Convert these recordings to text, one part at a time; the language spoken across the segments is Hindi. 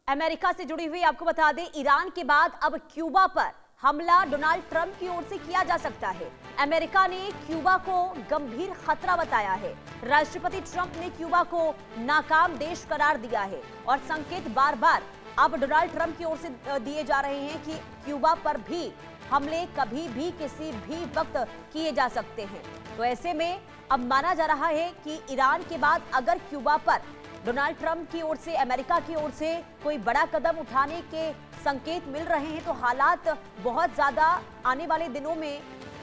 अमेरिका से जुड़ी हुई आपको बता दें, ईरान के बाद अब क्यूबा पर हमला डोनाल्ड ट्रंप की ओर से किया जा सकता है। अमेरिका ने क्यूबा को गंभीर खतरा बताया है। राष्ट्रपति ट्रंप ने क्यूबा को नाकाम देश करार दिया है और संकेत बार बार अब डोनाल्ड ट्रंप की ओर से दिए जा रहे हैं कि क्यूबा पर भी हमले कभी भी किसी भी वक्त किए जा सकते हैं। तो ऐसे में अब माना जा रहा है कि ईरान के बाद अगर क्यूबा पर डोनाल्ड ट्रंप की ओर से, अमेरिका की ओर से कोई बड़ा कदम उठाने के संकेत मिल रहे हैं तो हालात बहुत ज्यादा आने वाले दिनों में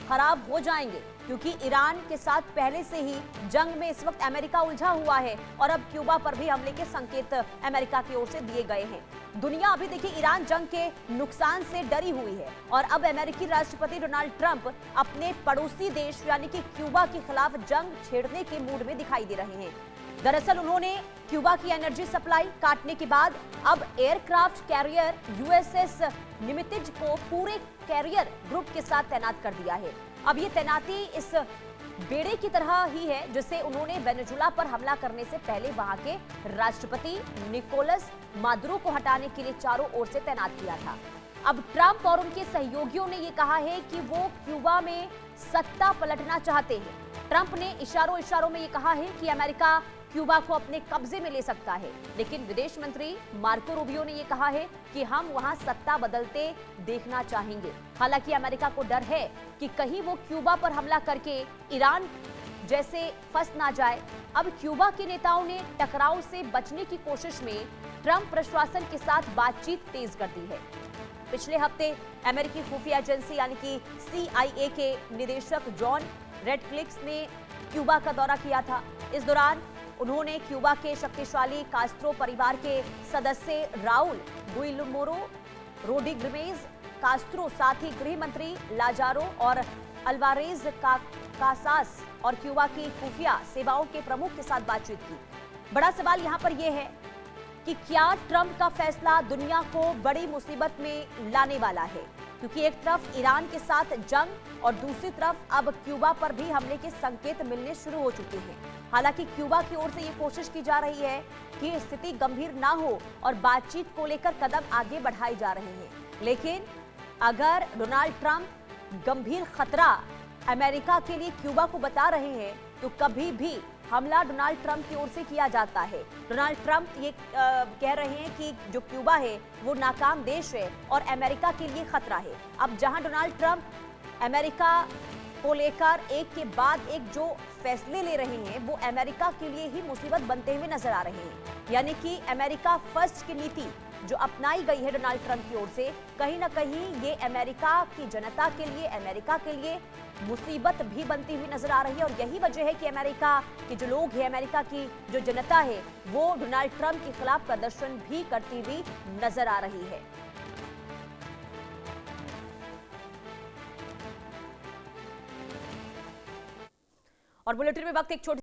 खराब हो जाएंगे, क्योंकि ईरान के साथ पहले से ही जंग में इस वक्त अमेरिका उलझा हुआ है और अब क्यूबा पर भी हमले के संकेत अमेरिका की ओर से दिए गए हैं। दुनिया अभी देखिए ईरान जंग के नुकसान से डरी हुई है और अब अमेरिकी राष्ट्रपति डोनाल्ड ट्रंप अपने पड़ोसी देश यानी कि क्यूबा के खिलाफ जंग छेड़ने के मूड में दिखाई दे रहे हैं। दरअसल उन्होंने क्यूबा की एनर्जी सप्लाई काटने के बाद अब एयरक्राफ्ट कैरियर यूएसएस निमित्ज को पूरे कैरियर ग्रुप के साथ तैनात कर दिया है। अब ये तैनाती इस बेड़े की तरह ही है जिसे उन्होंने वेनेजुला पर हमला करने से पहले वहां के राष्ट्रपति निकोलस मादुरो को हटाने के लिए चारों ओर से तैनात किया था। अब ट्रंप और उनके सहयोगियों ने यह कहा है कि वो क्यूबा में सत्ता पलटना चाहते हैं। ट्रंप ने इशारों में यह कहा है कि अमेरिका क्यूबा को अपने कब्जे में ले सकता है, लेकिन विदेश मंत्री मार्को रूबियो ने यह कहा है कि हम वहां सत्ता बदलते देखना चाहेंगे। हालांकि अमेरिका को डर है कि कहीं वो क्यूबा पर हमला करके ईरान जैसे फंस ना जाए। अब क्यूबा के नेताओं ने टकराव से बचने की कोशिश में ट्रंप प्रशासन के साथ बातचीत तेज कर दी है। पिछले हफ्ते अमेरिकी खुफिया एजेंसी यानी कि CIA के निदेशक जॉन रेडक्लिफ ने क्यूबा का दौरा किया था। इस दौरान उन्होंने क्यूबा के शक्तिशाली कास्त्रो परिवार के सदस्य राउल गुइलमोरो रोड्रिगेज कास्त्रो, साथ ही गृह मंत्री लाजारो और अल्वारेज कासास और क्यूबा की खुफिया सेवाओं के प्रमुख के साथ बातचीत की। बड़ा सवाल यहां पर यह है कि क्या ट्रंप का फैसला दुनिया को बड़ी मुसीबत में लाने वाला है, क्योंकि एक तरफ ईरान के साथ जंग और दूसरी तरफ अब क्यूबा पर भी हमले के संकेत मिलने शुरू हो चुके हैं। हालांकि क्यूबा की ओर से ये कोशिश की जा रही है कि स्थिति गंभीर ना हो और बातचीत को लेकर कदम आगे बढ़ाए जा रहे हैं, लेकिन अगर डोनाल्ड ट्रंप गंभीर खतरा अमेरिका के लिए क्यूबा को बता रहे हैं तो कभी भी हमला डोनाल्ड ट्रंप की ओर से किया जाता है। डोनाल्ड ट्रंप ये कह रहे हैं कि जो क्यूबा है वो नाकाम देश है और अमेरिका के लिए खतरा है। अब जहां डोनाल्ड ट्रंप अमेरिका को लेकर एक के बाद एक जो फैसले ले रहे हैं वो अमेरिका के लिए ही मुसीबत बनते हुए नजर आ रहे हैं, यानी कि अमेरिका फर्स्ट की नीति जो अपनाई गई है डोनाल्ड ट्रंप की ओर से, कहीं ना कहीं ये अमेरिका की जनता के लिए, अमेरिका के लिए मुसीबत भी बनती हुई नजर आ रही है। और यही वजह है कि अमेरिका के जो लोग हैं, अमेरिका की जो जनता है, वो डोनाल्ड ट्रंप के खिलाफ प्रदर्शन भी करती हुई नजर आ रही है। और बुलेटिन में वक्त एक छोटी